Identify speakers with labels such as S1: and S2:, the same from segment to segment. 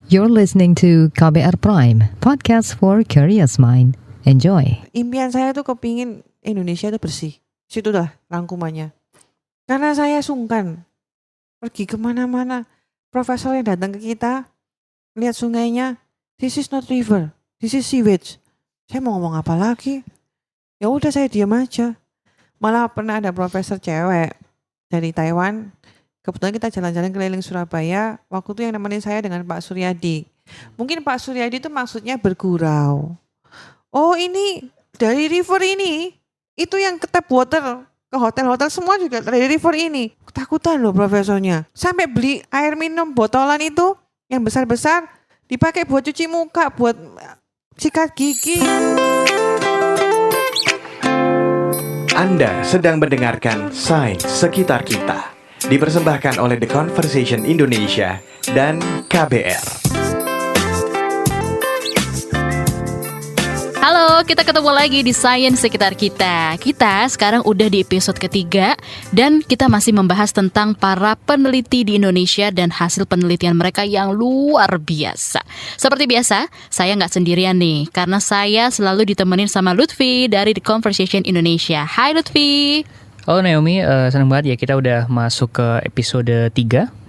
S1: You're listening to KBR Prime, podcast for curious mind. Enjoy.
S2: Impian saya tuh kepingin Indonesia tuh bersih. Situ dah rangkumannya. Karena saya sungkan pergi kemana-mana. Profesor yang datang ke kita, lihat sungainya, this is not river, this is sewage. Saya mau ngomong apa lagi? Ya udah saya diam aja. Malah pernah ada profesor cewek dari Taiwan. Kebetulan kita jalan-jalan keliling Surabaya. Waktu itu yang nemenin saya dengan Pak Suryadi. Mungkin Pak Suryadi itu maksudnya bergurau. Oh ini dari river ini. Itu yang ke tap water. Ke hotel-hotel semua juga dari river ini. Ketakutan loh profesornya. Sampai beli air minum botolan itu yang besar-besar. Dipakai buat cuci muka, buat sikat gigi.
S3: Anda sedang mendengarkan Sains Sekitar Kita, dipersembahkan oleh The Conversation Indonesia dan KBR.
S4: Halo, kita ketemu lagi di Sains Sekitar Kita. Kita sekarang udah di episode ketiga dan kita masih membahas tentang para peneliti di Indonesia dan hasil penelitian mereka yang luar biasa. Seperti biasa, saya nggak sendirian nih, karena saya selalu ditemenin sama Lutfi dari The Conversation Indonesia. Hai Lutfi.
S5: Halo Naomi, senang banget ya kita udah masuk ke episode 3.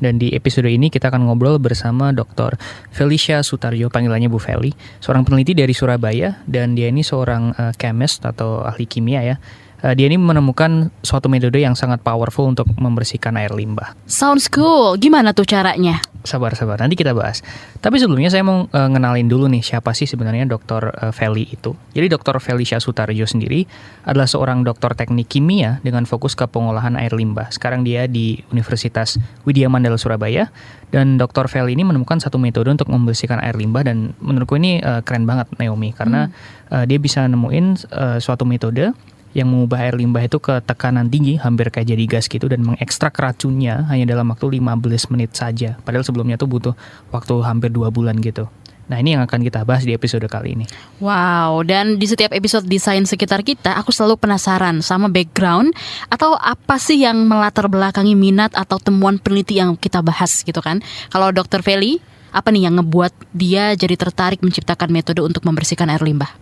S5: Dan di episode ini kita akan ngobrol bersama Dr. Felicia Sutarjo, panggilannya Bu Feli, seorang peneliti dari Surabaya. Dan dia ini seorang chemist atau ahli kimia ya. Dia ini menemukan suatu metode yang sangat powerful untuk membersihkan air limbah.
S4: Sounds cool, gimana tuh caranya?
S5: Sabar, nanti kita bahas. Tapi sebelumnya saya mau ngenalin dulu nih siapa sih sebenarnya Dr. Feli itu. Jadi Dr. Felicia Sutarjo sendiri adalah seorang doktor teknik kimia dengan fokus ke pengolahan air limbah. Sekarang dia di Universitas Widya Mandala Surabaya. Dan Dr. Feli ini menemukan satu metode untuk membersihkan air limbah. Dan menurutku ini keren banget Naomi. Karena dia bisa nemuin suatu metode yang mengubah air limbah itu ke tekanan tinggi, hampir kayak jadi gas gitu, dan mengekstrak racunnya hanya dalam waktu 15 menit saja. Padahal sebelumnya tuh butuh waktu hampir 2 bulan gitu. Nah ini yang akan kita bahas di episode kali ini.
S4: Wow, dan di setiap episode di Sains Sekitar Kita, aku selalu penasaran sama background atau apa sih yang melatar belakangi minat atau temuan peneliti yang kita bahas gitu kan. Kalau Dr. Feli, apa nih yang ngebuat dia jadi tertarik menciptakan metode untuk membersihkan air limbah?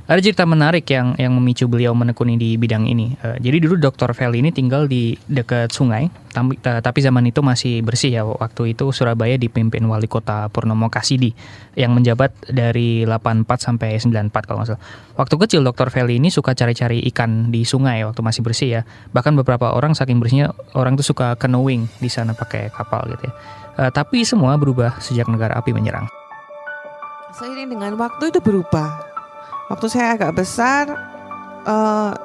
S5: Ada cerita menarik yang memicu beliau menekuni di bidang ini. Jadi dulu Dr. Feli ini tinggal di dekat sungai, tapi zaman itu masih bersih ya. Waktu itu Surabaya dipimpin Wali Kota Purnomo Kasidi yang menjabat dari 84 sampai 94 kalau nggak salah. Waktu kecil Dr. Feli ini suka cari-cari ikan di sungai waktu masih bersih ya. Bahkan beberapa orang saking bersihnya orang tuh suka canoeing di sana pakai kapal gitu ya. Tapi semua berubah sejak negara api menyerang.
S2: Seiring dengan waktu itu berubah. Waktu saya agak besar,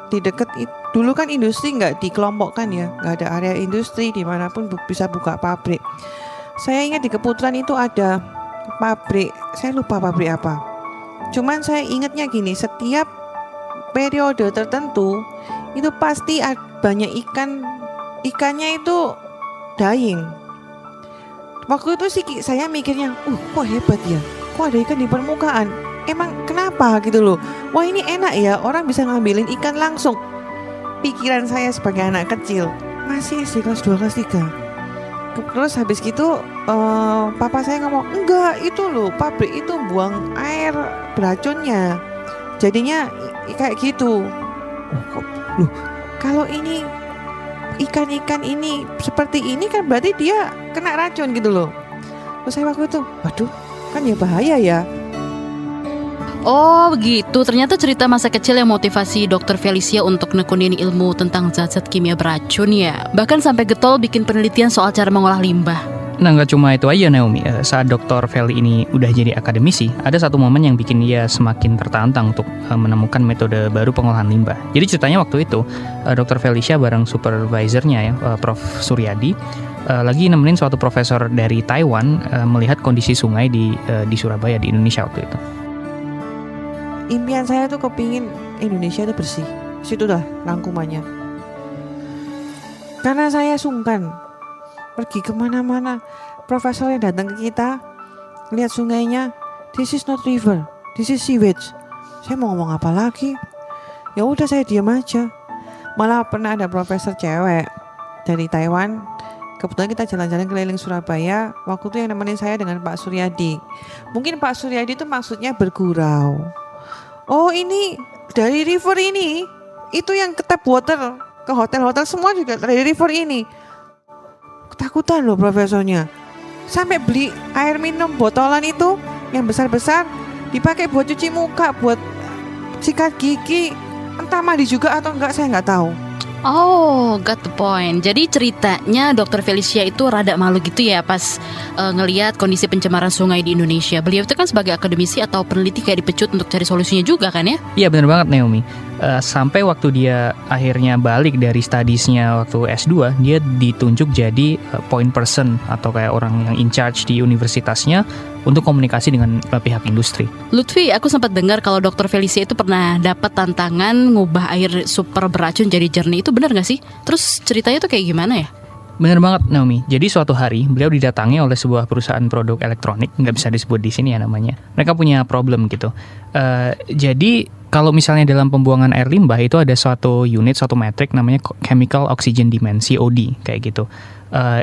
S2: di dekat dulu kan industri nggak dikelompokkan ya, nggak ada area industri dimanapun bisa buka pabrik. Saya ingat di Keputaran itu ada pabrik, saya lupa pabrik apa. Cuman saya ingatnya gini, setiap periode tertentu itu pasti banyak ikannya itu dying. Waktu itu sih saya mikirnya, kok hebat ya, kok ada ikan di permukaan. Emang kenapa gitu loh. Wah ini enak ya, orang bisa ngambilin ikan langsung. Pikiran saya sebagai anak kecil, masih SD kelas 2, kelas 3. Terus habis gitu papa saya ngomong, enggak itu loh pabrik itu buang air beracunnya. Jadinya kayak gitu. Loh kalau ini ikan-ikan ini seperti ini kan berarti dia kena racun gitu loh. Terus saya waktu itu, waduh kan ya bahaya ya.
S4: Oh begitu, ternyata cerita masa kecil yang motivasi Dr. Felicia untuk nekunin ilmu tentang zat-zat kimia beracun ya. Bahkan sampai getol bikin penelitian soal cara mengolah limbah.
S5: Nah nggak cuma itu aja Naomi, saat Dr. Feli ini udah jadi akademisi, ada satu momen yang bikin dia semakin tertantang untuk menemukan metode baru pengolahan limbah. Jadi ceritanya waktu itu, Dr. Felicia bareng supervisornya ya, Prof. Suryadi, lagi nemenin suatu profesor dari Taiwan melihat kondisi sungai di Surabaya, di Indonesia waktu itu.
S2: Impian saya tuh kepingin Indonesia tuh bersih. Situ dah rangkumannya. Karena saya sungkan pergi kemana-mana. Profesor yang datang ke kita, lihat sungainya, this is not river, this is sewage. Saya mau ngomong apa lagi? Ya udah saya diam aja. Malah pernah ada profesor cewek dari Taiwan. kebetulan kita jalan-jalan keliling Surabaya. Waktu itu yang nemenin saya dengan Pak Suryadi. Mungkin Pak Suryadi itu maksudnya bergurau. Oh ini dari river ini, itu yang ke tap water, ke hotel-hotel semua juga dari river ini. Ketakutan loh profesornya. Sampai beli air minum botolan itu yang besar-besar dipakai buat cuci muka, buat sikat gigi. Entah mandi juga atau enggak saya nggak tahu.
S4: Oh, got the point. Jadi ceritanya Dr. Felicia itu rada malu gitu ya pas ngelihat kondisi pencemaran sungai di Indonesia. Beliau itu kan sebagai akademisi atau peneliti kayak dipecut untuk cari solusinya juga kan ya?
S5: Iya benar banget Naomi. Sampai waktu dia akhirnya balik dari studiesnya waktu S2, dia ditunjuk jadi point person atau kayak orang yang in charge di universitasnya untuk komunikasi dengan pihak industri.
S4: Lutfi, aku sempat dengar kalau Dr. Felicia itu pernah dapat tantangan ngubah air super beracun jadi jernih. Itu benar gak sih? Terus ceritanya tuh kayak gimana ya?
S5: Bener banget Naomi. Jadi suatu hari beliau didatangi oleh sebuah perusahaan produk elektronik, nggak bisa disebut di sini ya namanya. Mereka punya problem gitu. Jadi kalau misalnya dalam pembuangan air limbah itu ada suatu unit, suatu metrik namanya chemical oxygen demand (COD) kayak gitu.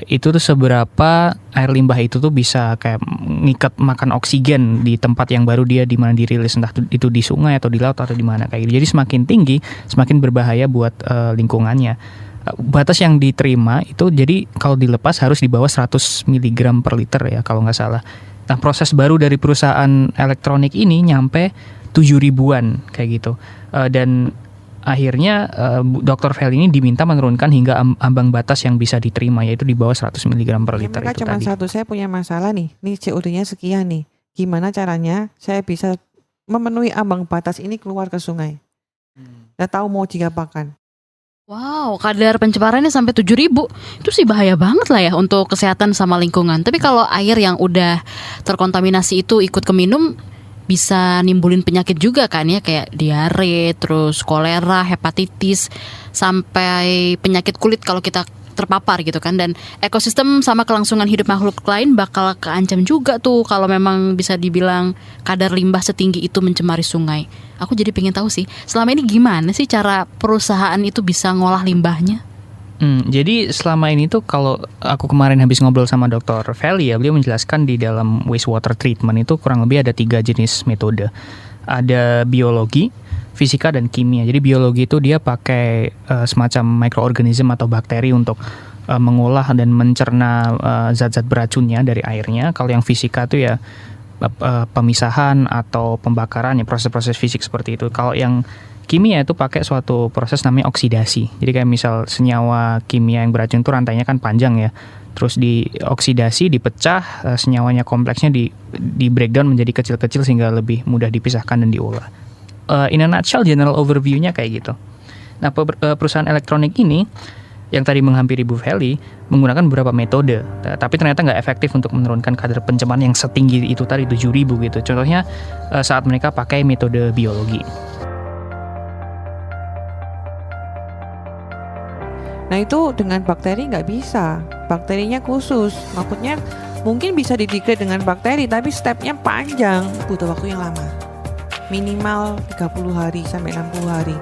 S5: Itu tuh seberapa air limbah itu tuh bisa kayak ngikat makan oksigen di tempat yang baru dia di mana dirilis, entah itu di sungai atau di laut atau di mana kayak gitu. Jadi semakin tinggi semakin berbahaya buat lingkungannya. Batas yang diterima itu jadi kalau dilepas harus di bawah 100 mg per liter ya kalau nggak salah. Nah proses baru dari perusahaan elektronik ini nyampe 7.000-an kayak gitu. Dan akhirnya Dr. Feli ini diminta menurunkan hingga ambang batas yang bisa diterima yaitu di bawah 100 mg per liter
S2: Mereka
S5: itu
S2: cuma
S5: tadi.
S2: satu, saya punya masalah nih COD-nya sekian nih. Gimana caranya saya bisa memenuhi ambang batas ini keluar ke sungai? Nggak tahu mau diapakan.
S4: Wow, kadar pencemarannya sampai 7.000. Itu sih bahaya banget lah ya untuk kesehatan sama lingkungan. Tapi kalau air yang udah terkontaminasi itu ikut keminum, bisa nimbulin penyakit juga kan ya, kayak diare, terus kolera, hepatitis, sampai penyakit kulit kalau kita terpapar gitu kan. Dan ekosistem sama kelangsungan hidup makhluk lain bakal keancam juga tuh kalau memang bisa dibilang kadar limbah setinggi itu mencemari sungai. Aku jadi pengen tahu sih, selama ini gimana sih cara perusahaan itu bisa ngolah limbahnya?
S5: Jadi selama ini tuh kalau aku kemarin habis ngobrol sama Dr. Feli ya, beliau menjelaskan di dalam wastewater treatment itu kurang lebih ada 3 jenis metode. Ada biologi, fisika, dan kimia. Jadi biologi itu dia pakai semacam microorganism atau bakteri untuk mengolah dan mencerna zat-zat beracunnya dari airnya. Kalau yang fisika tuh ya pemisahan atau pembakaran ya, proses-proses fisik seperti itu. Kalau yang kimia itu pakai suatu proses namanya oksidasi. Jadi kayak misal senyawa kimia yang beracun itu rantainya kan panjang ya. Terus dioksidasi, dipecah, senyawanya kompleksnya di breakdown menjadi kecil-kecil sehingga lebih mudah dipisahkan dan diolah. In a nutshell, general overview-nya kayak gitu. Nah, perusahaan elektronik ini yang tadi menghampiri Bu Feli menggunakan beberapa metode, tapi ternyata nggak efektif untuk menurunkan kadar pencemaran yang setinggi itu tadi 7.000 gitu. Contohnya saat mereka pakai metode biologi.
S2: Nah itu dengan bakteri nggak bisa, bakterinya khusus. Maksudnya mungkin bisa didegrade dengan bakteri, tapi stepnya panjang, butuh waktu yang lama. Minimal 30 hari sampai 60 hari.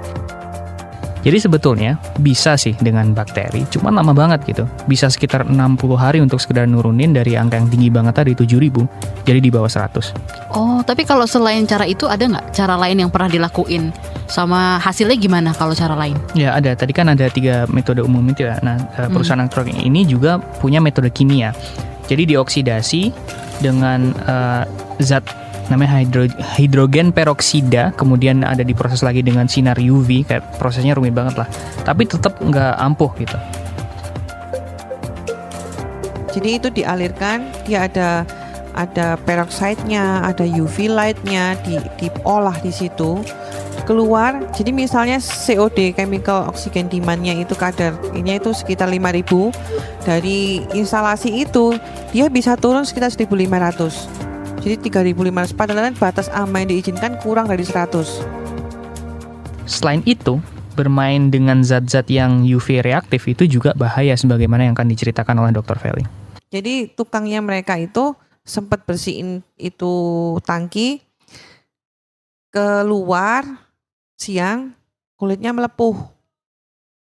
S5: Jadi sebetulnya bisa sih dengan bakteri, cuman lama banget gitu. Bisa sekitar 60 hari untuk sekedar nurunin dari angka yang tinggi banget tadi 7.000 jadi di bawah 100.
S4: Oh, tapi kalau selain cara itu ada nggak cara lain yang pernah dilakuin? Sama hasilnya gimana kalau cara lain?
S5: Ya ada, tadi kan ada 3 metode umum itu ya. Nah perusahaan elektronik ini juga punya metode kimia. Jadi dioksidasi dengan zat namanya hidrogen peroksida, kemudian ada diproses lagi dengan sinar UV, kayak prosesnya rumit banget lah. Tapi tetap nggak ampuh gitu.
S2: Jadi itu dialirkan, dia ada peroxide-nya, ada UV light-nya, diolah di situ, keluar. Jadi misalnya COD, chemical oxygen demand-nya itu kadarnya itu sekitar 5.000. Dari instalasi itu dia bisa turun sekitar 1.500. Jadi 3.500, padahal batas aman yang diizinkan kurang dari 100.
S5: Selain itu, bermain dengan zat-zat yang UV reaktif itu juga bahaya sebagaimana yang akan diceritakan oleh Dr. Feli.
S2: Jadi tukangnya mereka itu sempat bersihin itu tangki, keluar siang kulitnya melepuh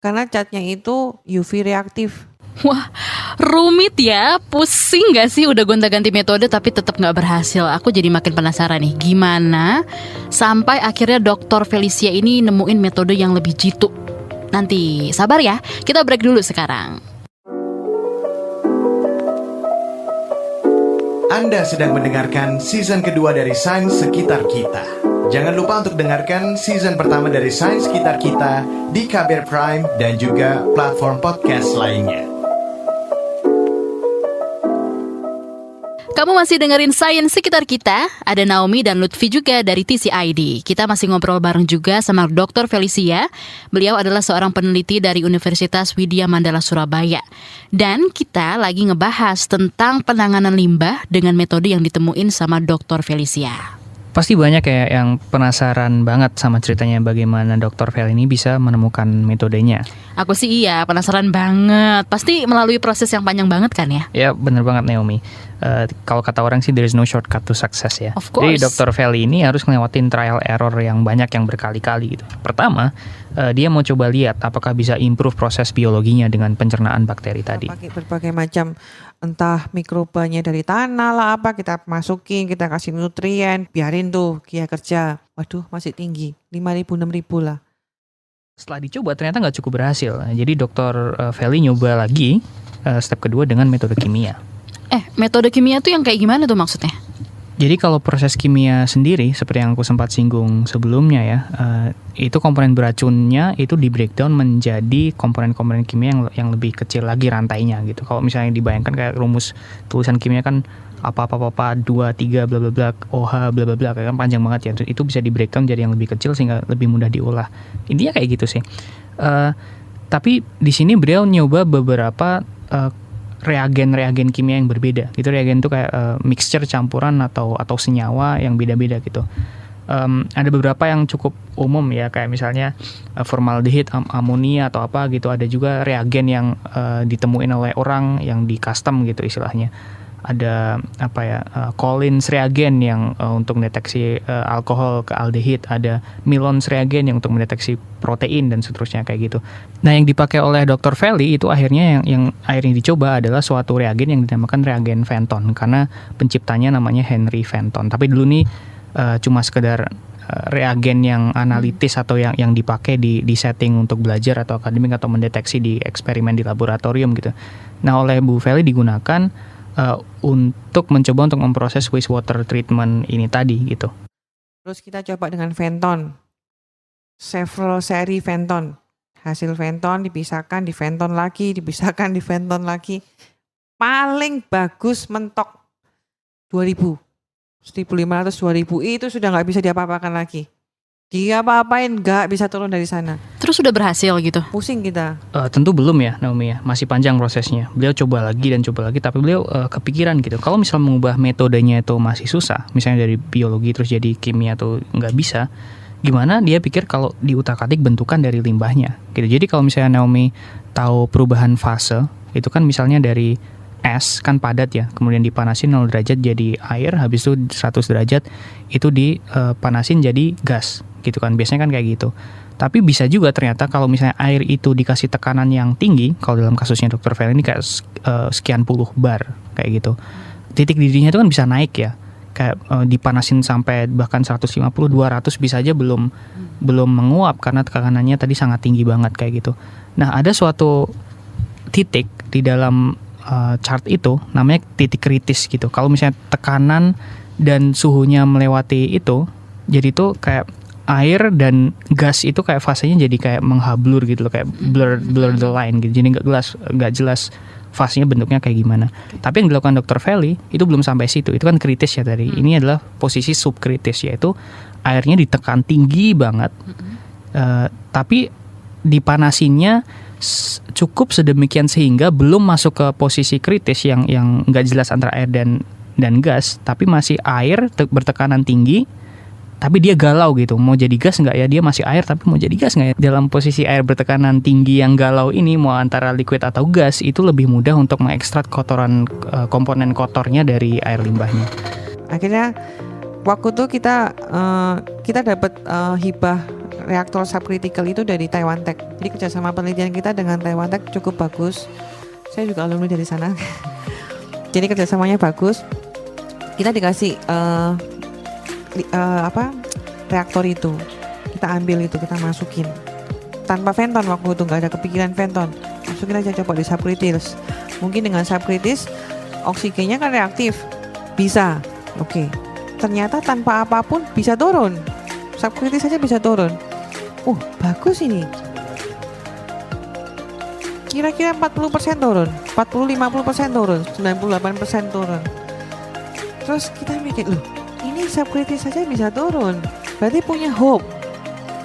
S2: karena catnya itu UV reaktif.
S4: Wah, rumit ya. Pusing gak sih udah gonta-ganti metode tapi tetap gak berhasil. Aku jadi makin penasaran nih, gimana sampai akhirnya Dr. Felicia ini nemuin metode yang lebih jitu. Nanti sabar ya, kita break dulu sekarang.
S3: Anda sedang mendengarkan season kedua dari Sains Sekitar Kita. Jangan lupa untuk dengarkan season pertama dari Sains Sekitar Kita di KBR Prime dan juga platform podcast lainnya.
S4: Kamu masih dengerin Sains Sekitar Kita. Ada Naomi dan Lutfi juga dari TCID. Kita masih ngobrol bareng juga sama Dr. Felicia. Beliau adalah seorang peneliti dari Universitas Widya Mandala Surabaya. Dan kita lagi ngebahas tentang penanganan limbah dengan metode yang ditemuin sama Dr. Felicia.
S5: Pasti banyak ya yang penasaran banget sama ceritanya bagaimana Dr. Fel ini bisa menemukan metodenya.
S4: Aku sih iya, penasaran banget. Pasti melalui proses yang panjang banget kan ya?
S5: Ya bener banget Naomi. Kalau kata orang sih there is no shortcut to success ya.
S4: Of course.
S5: Jadi Dr. Fel ini harus ngelewatin trial error yang banyak yang berkali-kali gitu. Pertama, dia mau coba lihat apakah bisa improve proses biologinya dengan pencernaan bakteri tadi.
S2: Pakai berbagai macam, entah mikrobanya dari tanah lah apa, kita masukin, kita kasih nutrien, biarin tuh dia kerja. Waduh, masih tinggi, 5.000, 6.000 lah.
S5: Setelah dicoba ternyata nggak cukup berhasil. Jadi Dr. Feli nyoba lagi step kedua dengan metode kimia.
S4: Metode kimia tuh yang kayak gimana tuh maksudnya?
S5: Jadi kalau proses kimia sendiri, seperti yang aku sempat singgung sebelumnya ya, itu komponen beracunnya itu di breakdown menjadi komponen-komponen kimia yang lebih kecil lagi rantainya gitu. Kalau misalnya dibayangkan kayak rumus tulisan kimia kan apa-apa 2, 3, bla bla bla, OH, bla bla bla, kan panjang banget ya. Itu bisa di breakdown jadi yang lebih kecil sehingga lebih mudah diolah. Intinya kayak gitu sih. Tapi di sini beliau nyoba beberapa reagen kimia yang berbeda gitu. Reagen itu kayak mixture, campuran atau senyawa yang beda-beda gitu. Ada beberapa yang cukup umum ya, kayak misalnya formaldehid, amonia atau apa gitu. Ada juga reagen yang ditemuin oleh orang yang di custom gitu istilahnya. Ada Collins reagen yang untuk mendeteksi alkohol ke aldehid, ada Milons reagen yang untuk mendeteksi protein dan seterusnya kayak gitu. Nah, yang dipakai oleh Dr. Feli itu akhirnya yang akhirnya dicoba adalah suatu reagen yang dinamakan reagen Fenton karena penciptanya namanya Henry Fenton. Tapi dulu nih cuma sekedar reagen yang analitis atau yang dipakai di setting untuk belajar atau akademik atau mendeteksi di eksperimen di laboratorium gitu. Nah, oleh Bu Feli digunakan untuk mencoba untuk memproses wastewater treatment ini tadi gitu.
S2: Terus kita coba dengan Fenton, several seri Fenton. Hasil Fenton dipisahkan, di Fenton lagi, dipisahkan, di Fenton lagi. Paling bagus mentok 2.000, 1.500, 2.000 itu sudah nggak bisa diapa-apakan lagi. Dia apa-apain nggak bisa turun dari sana.
S4: Terus udah berhasil gitu?
S2: Pusing kita.
S5: Tentu belum ya Naomi ya, masih panjang prosesnya. Beliau coba lagi dan coba lagi, tapi beliau kepikiran gitu. Kalau misalnya mengubah metodenya itu masih susah, misalnya dari biologi terus jadi kimia tuh nggak bisa, gimana dia pikir kalau diutak-atik bentukan dari limbahnya gitu. Jadi kalau misalnya Naomi tahu perubahan fase, itu kan misalnya dari es kan padat ya, kemudian dipanasin 0 derajat jadi air, habis itu 100 derajat itu dipanasin jadi gas gitu kan, biasanya kan kayak gitu. Tapi bisa juga ternyata kalau misalnya air itu dikasih tekanan yang tinggi, kalau dalam kasusnya Dr. Fel ini kayak sekian puluh bar kayak gitu, titik didihnya itu kan bisa naik ya, kayak dipanasin sampai bahkan 150, 200 bisa aja belum menguap karena tekanannya tadi sangat tinggi banget kayak gitu. Nah, ada suatu titik di dalam chart itu namanya titik kritis gitu. Kalau misalnya tekanan dan suhunya melewati itu, jadi itu kayak air dan gas itu kayak fasenya jadi kayak menghablur gitu loh, kayak blur the line gitu. Jadi nggak jelas fasenya bentuknya kayak gimana. Tapi yang dilakukan Dr. Feli itu belum sampai situ. Itu kan kritis ya tadi. Ini adalah posisi subkritis, yaitu airnya ditekan tinggi banget. Tapi dipanasinnya cukup sedemikian sehingga belum masuk ke posisi kritis yang nggak jelas antara air dan gas, tapi masih air bertekanan tinggi, tapi dia galau gitu, mau jadi gas nggak ya, dia masih air tapi mau jadi gas nggak ya. Dalam posisi air bertekanan tinggi yang galau ini, mau antara liquid atau gas, itu lebih mudah untuk mengekstrak kotoran, komponen kotornya dari air limbahnya.
S2: Akhirnya waktu itu kita dapat hibah reaktor subcritical itu dari Taiwan Tech. Jadi kerjasama penelitian kita dengan Taiwan Tech cukup bagus. Saya juga alumni dari sana. Jadi kerjasamanya bagus. Kita dikasih reaktor itu, kita ambil itu, kita masukin tanpa Fenton. Waktu itu nggak ada kepikiran Fenton, masukin aja coba di subkritis. Mungkin dengan subkritis oksigennya kan reaktif, bisa. Oke. Ternyata tanpa apapun bisa turun, subkritis saja bisa turun. Bagus ini. Kira-kira 40% turun, 40-50% turun, 98% turun. Terus kita mikir, loh ini subkritis saja bisa turun, berarti punya hope.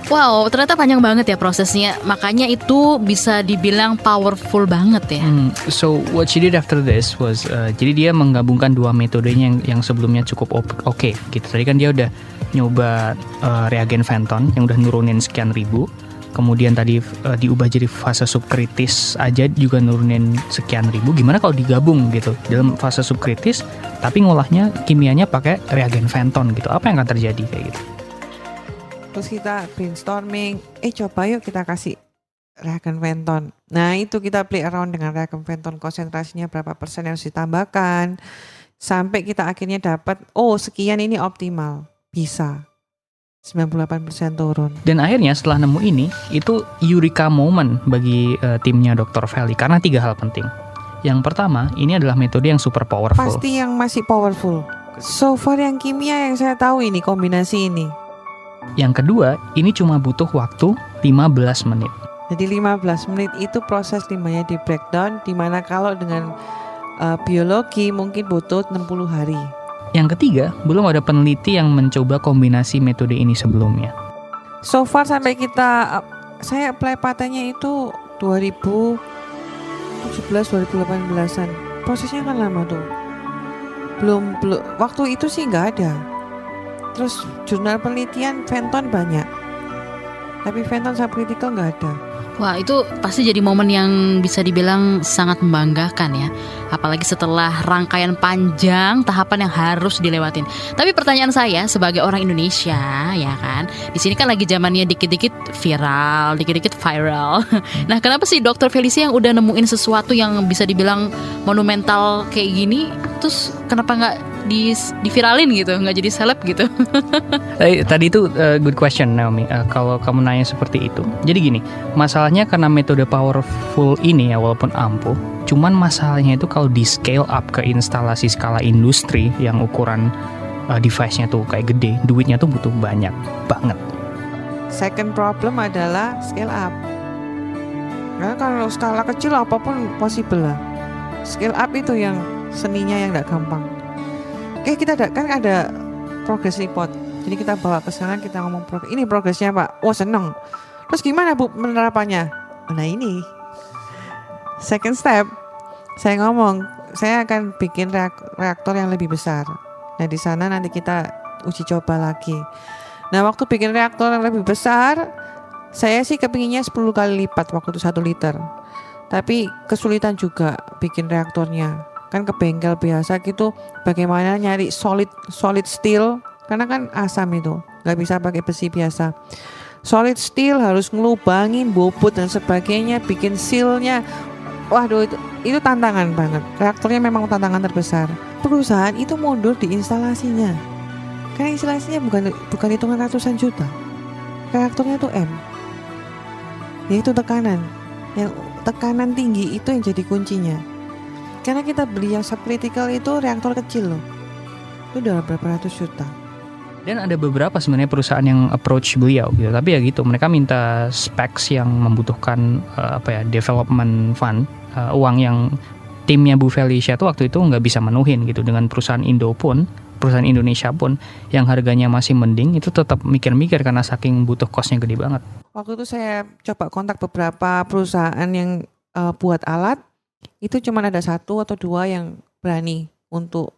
S4: Wow, ternyata panjang banget ya prosesnya. Makanya itu bisa dibilang powerful banget ya.
S5: So what she did after this was, jadi dia menggabungkan dua metodenya yang sebelumnya cukup oke gitu. Tadi kan dia udah nyoba reagen Fenton yang udah nurunin sekian ribu. Kemudian tadi diubah jadi fase subkritis aja juga nurunin sekian ribu. Gimana kalau digabung gitu dalam fase subkritis, tapi ngolahnya kimianya pakai reagen Fenton gitu? Apa yang akan terjadi kayak gitu?
S2: Terus kita brainstorming, coba yuk kita kasih reagen Fenton. Nah itu kita play around dengan reagen Fenton, konsentrasinya berapa persen yang harus ditambahkan, sampai kita akhirnya dapat, sekian ini optimal, bisa 98% turun.
S5: Dan akhirnya setelah nemu ini, itu eureka moment bagi timnya Dr. Feli karena 3 hal penting. Yang pertama, ini adalah metode yang super powerful.
S2: Pasti yang masih powerful. So far yang kimia yang saya tahu ini kombinasi ini.
S5: Yang kedua, ini cuma butuh waktu 15 menit.
S2: Jadi 15 menit itu proses limbahnya di breakdown, dimana kalau dengan biologi mungkin butuh 60 hari.
S5: Yang ketiga, belum ada peneliti yang mencoba kombinasi metode ini sebelumnya.
S2: So far sampai saya apply patennya itu 2017-2018an. Prosesnya kan lama tuh. Belum waktu itu sih nggak ada. Terus jurnal penelitian Fenton banyak, tapi Fenton subcritical nggak ada.
S4: Wah, itu pasti jadi momen yang bisa dibilang sangat membanggakan ya. Apalagi setelah rangkaian panjang tahapan yang harus dilewatin. Tapi pertanyaan saya sebagai orang Indonesia, ya kan, di sini kan lagi zamannya dikit-dikit viral. Nah, kenapa sih Dr. Felicia yang udah nemuin sesuatu yang bisa dibilang monumental kayak gini, terus kenapa nggak diviralin gitu, nggak jadi seleb gitu?
S5: Tadi itu good question Naomi. Kalau kamu nanya seperti itu, jadi gini, masalahnya karena metode powerful ini ya walaupun ampuh, cuman masalahnya itu kalau di scale up ke instalasi skala industri yang ukuran device-nya tuh kayak gede, duitnya tuh butuh banyak banget.
S2: Second problem adalah scale up. Karena kalau skala kecil apapun possible lah. Scale up itu yang seninya yang nggak gampang. Oke, kita kan ada progress report. Jadi kita bawa ke sana, kita ngomong ini progresnya Pak. Seneng. Terus gimana Bu penerapannya? Nah ini. Second step, saya ngomong, saya akan bikin reaktor yang lebih besar. Nah di sana nanti kita uji coba lagi. Nah waktu bikin reaktor yang lebih besar, saya sih kepinginnya 10 kali lipat waktu itu 1 liter. Tapi kesulitan juga bikin reaktornya. Kan ke bengkel biasa gitu, bagaimana nyari solid steel, karena kan asam itu, nggak bisa pakai besi biasa. Solid steel harus ngelubangin bobot dan sebagainya, bikin sealnya. Waduh itu tantangan banget. Reaktornya memang tantangan terbesar. Perusahaan itu mundur di instalasinya. Karena instalasinya bukan hitungan ratusan juta. Reaktornya itu M. Yaitu tekanan. Yang tekanan tinggi itu yang jadi kuncinya. Karena kita beli yang subcritical itu reaktor kecil loh. Itu udah berapa ratus juta.
S5: Dan ada beberapa sebenarnya perusahaan yang approach beliau gitu. Tapi ya gitu, mereka minta specs yang membutuhkan development fund, uang yang timnya Bu Felicia tuh waktu itu nggak bisa menuhin gitu. Dengan perusahaan perusahaan Indonesia pun yang harganya masih mending itu tetap mikir-mikir karena saking butuh costnya gede banget.
S2: Waktu itu saya coba kontak beberapa perusahaan yang buat alat, itu cuma ada 1 atau 2 yang berani untuk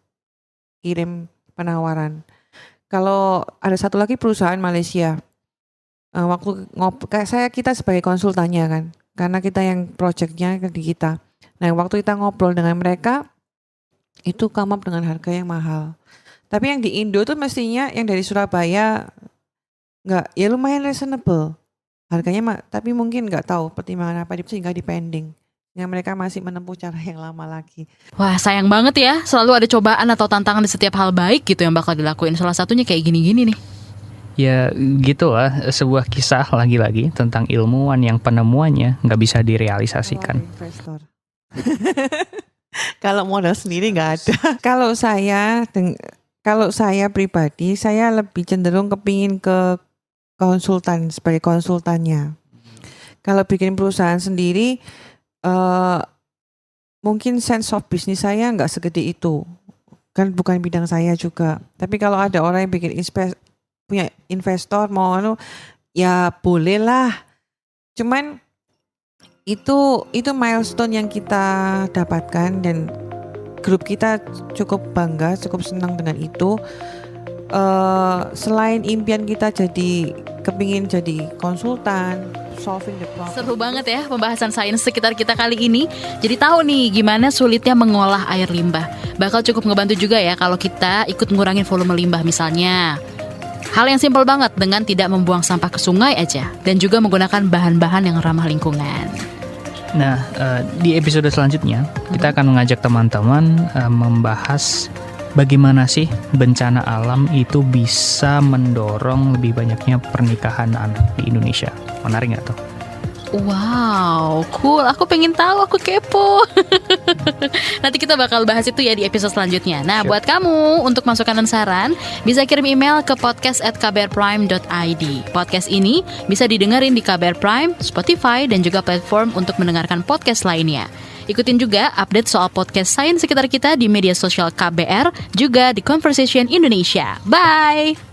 S2: kirim penawaran. Kalau ada 1 lagi perusahaan Malaysia, waktu kita sebagai konsultannya kan, karena kita yang projectnya di kita. Nah waktu kita ngobrol dengan mereka, itu come up dengan harga yang mahal. Tapi yang di Indo tuh mestinya yang dari Surabaya nggak, ya lumayan reasonable harganya, tapi mungkin nggak tahu pertimbangan apa sehingga dipending. yang mereka masih menempuh cara yang lama lagi.
S4: Wah, sayang banget ya, selalu ada cobaan atau tantangan di setiap hal baik gitu yang bakal dilakuin. Salah satunya kayak gini-gini nih.
S5: Ya gitu lah, sebuah kisah lagi-lagi tentang ilmuwan yang penemuannya nggak bisa direalisasikan.
S2: Investor. Kalau modal sendiri nggak ada. Kalau saya pribadi, saya lebih cenderung kepingin ke konsultan, sebagai konsultannya. Kalau bikin perusahaan sendiri, mungkin sense of business saya nggak segede itu. Kan bukan bidang saya juga. Tapi kalau ada orang yang bikin punya investor mau ya boleh lah. Cuman itu milestone yang kita dapatkan dan grup kita cukup bangga, cukup senang dengan itu. Selain impian kita kepingin jadi konsultan, solving the problem.
S4: Seru banget ya pembahasan sains sekitar kita kali ini. Jadi tahu nih gimana sulitnya mengolah air limbah. Bakal cukup ngebantu juga ya kalau kita ikut ngurangin volume limbah misalnya. Hal yang simpel banget dengan tidak membuang sampah ke sungai aja. Dan juga menggunakan bahan-bahan yang ramah lingkungan.
S5: Nah, di episode selanjutnya kita akan mengajak teman-teman membahas bagaimana sih bencana alam itu bisa mendorong lebih banyaknya pernikahan anak di Indonesia. Menarik nggak tuh?
S4: Wow, cool. Aku pengen tahu, aku kepo. Nanti kita bakal bahas itu ya di episode selanjutnya. Nah, buat kamu untuk masukan dan saran, bisa kirim email ke podcast@kbrprime.id. Podcast ini bisa didengerin di KBR Prime, Spotify, dan juga platform untuk mendengarkan podcast lainnya. Ikutin juga update soal podcast sains sekitar kita di media sosial KBR, juga di Conversation Indonesia. Bye!